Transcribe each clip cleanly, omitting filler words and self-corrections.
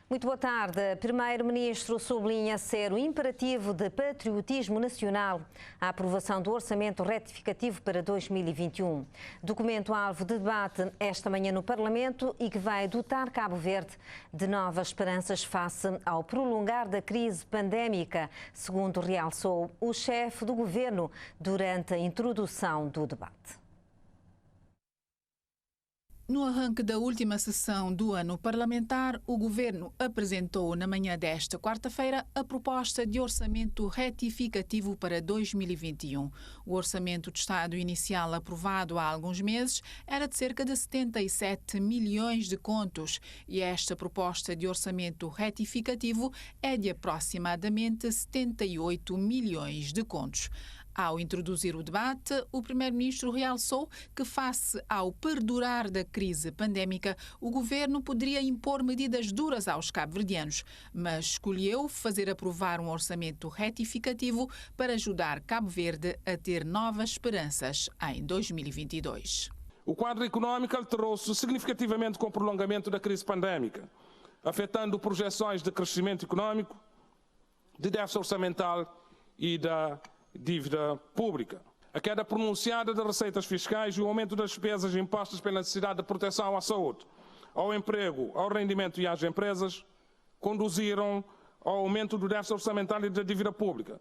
Muito boa tarde. Primeiro-Ministro sublinha ser o imperativo de patriotismo nacional a aprovação do Orçamento Retificativo para 2021. Documento-alvo de debate esta manhã no Parlamento e que vai dotar Cabo Verde de novas esperanças face ao prolongar da crise pandémica, segundo realçou o chefe do Governo durante a introdução do debate. No arranque da última sessão do ano parlamentar, o Governo apresentou na manhã desta quarta-feira a proposta de orçamento retificativo para 2021. O orçamento de Estado inicial aprovado há alguns meses era de cerca de 77 milhões de contos e esta proposta de orçamento retificativo é de aproximadamente 78 milhões de contos. Ao introduzir o debate, o Primeiro-Ministro realçou que, face ao perdurar da crise pandémica, o Governo poderia impor medidas duras aos cabo-verdianos, mas escolheu fazer aprovar um orçamento retificativo para ajudar Cabo Verde a ter novas esperanças em 2022. O quadro económico alterou-se significativamente com o prolongamento da crise pandémica, afetando projeções de crescimento económico, de déficit orçamental e da dívida pública. A queda pronunciada das receitas fiscais e o aumento das despesas impostas pela necessidade de proteção à saúde, ao emprego, ao rendimento e às empresas conduziram ao aumento do déficit orçamental e da dívida pública,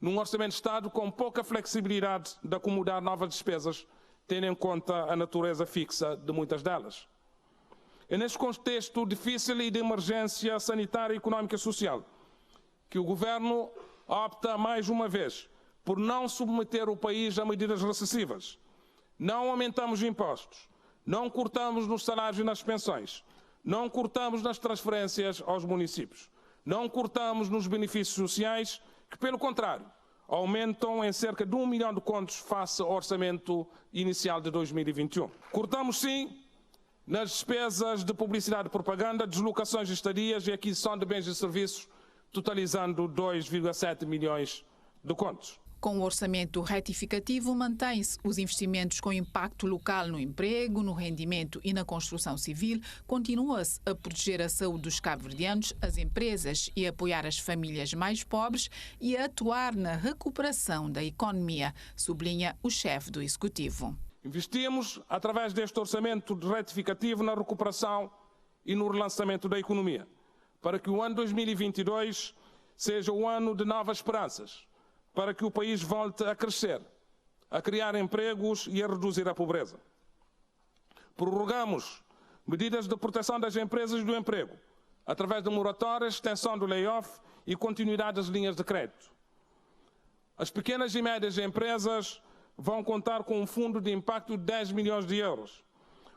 num orçamento de Estado com pouca flexibilidade de acomodar novas despesas, tendo em conta a natureza fixa de muitas delas. É neste contexto difícil e de emergência sanitária, económica e social que o Governo opta mais uma vez por não submeter o país a medidas recessivas. Não aumentamos impostos, não cortamos nos salários e nas pensões, não cortamos nas transferências aos municípios, não cortamos nos benefícios sociais, que, pelo contrário, aumentam em cerca de 1 milhão de contos face ao orçamento inicial de 2021. Cortamos, sim, nas despesas de publicidade e propaganda, deslocações e estadias e aquisição de bens e serviços, totalizando 2,7 milhões de contos. Com o orçamento retificativo, mantém-se os investimentos com impacto local no emprego, no rendimento e na construção civil, continua-se a proteger a saúde dos cabo-verdianos, as empresas e apoiar as famílias mais pobres e a atuar na recuperação da economia, sublinha o chefe do Executivo. Investimos, através deste orçamento retificativo, na recuperação e no relançamento da economia, para que o ano 2022 seja o ano de novas esperanças, para que o país volte a crescer, a criar empregos e a reduzir a pobreza. Prorrogamos medidas de proteção das empresas e do emprego, através de moratórias, extensão do layoff e continuidade das linhas de crédito. As pequenas e médias empresas vão contar com um fundo de impacto de 10 milhões de euros.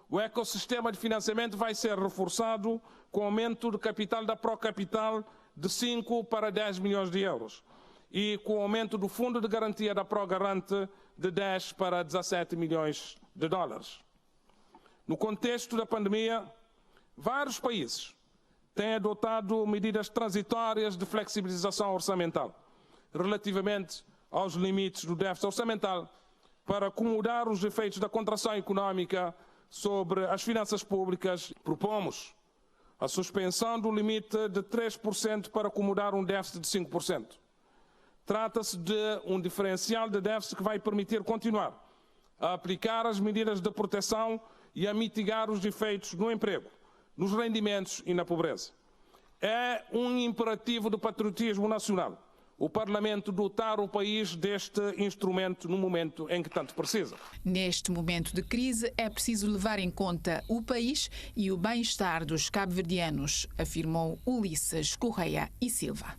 O ecossistema de financiamento vai ser reforçado com aumento de capital da Procapital de 5 para 10 milhões de euros. E com o aumento do Fundo de Garantia da ProGarante de 10 para 17 milhões de dólares. No contexto da pandemia, vários países têm adotado medidas transitórias de flexibilização orçamental relativamente aos limites do déficit orçamental para acomodar os efeitos da contração económica sobre as finanças públicas. Propomos a suspensão do limite de 3% para acomodar um déficit de 5%. Trata-se de um diferencial de déficit que vai permitir continuar a aplicar as medidas de proteção e a mitigar os efeitos no emprego, nos rendimentos e na pobreza. É um imperativo do patriotismo nacional o Parlamento dotar o país deste instrumento no momento em que tanto precisa. Neste momento de crise é preciso levar em conta o país e o bem-estar dos cabo-verdianos, afirmou Ulisses Correia e Silva.